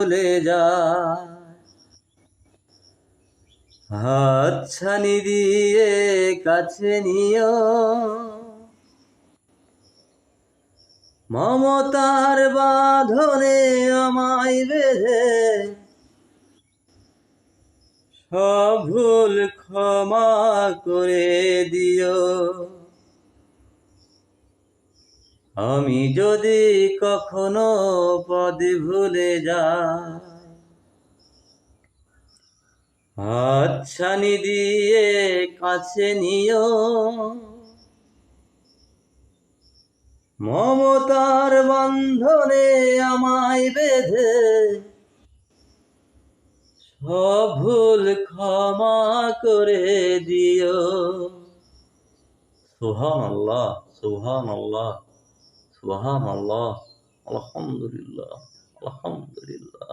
ভুলে যায়। হাতছানি দিয়ে কাছে নিও, মমতার বাঁধনে আমায় বেঁধে সব ভুল ক্ষমা করে দিও। আমি যদি কখনো পদ ভুলে যাই, হাতছানি দিয়ে কাছে নিও, মমতার বন্ধনে আমায় বেঁধে সব ভুল ক্ষমা করে দিও। সুবহানাল্লাহ, সুবহানাল্লাহ, সুবহানাল্লাহ, আলহামদুলিল্লাহ, আলহামদুলিল্লাহ।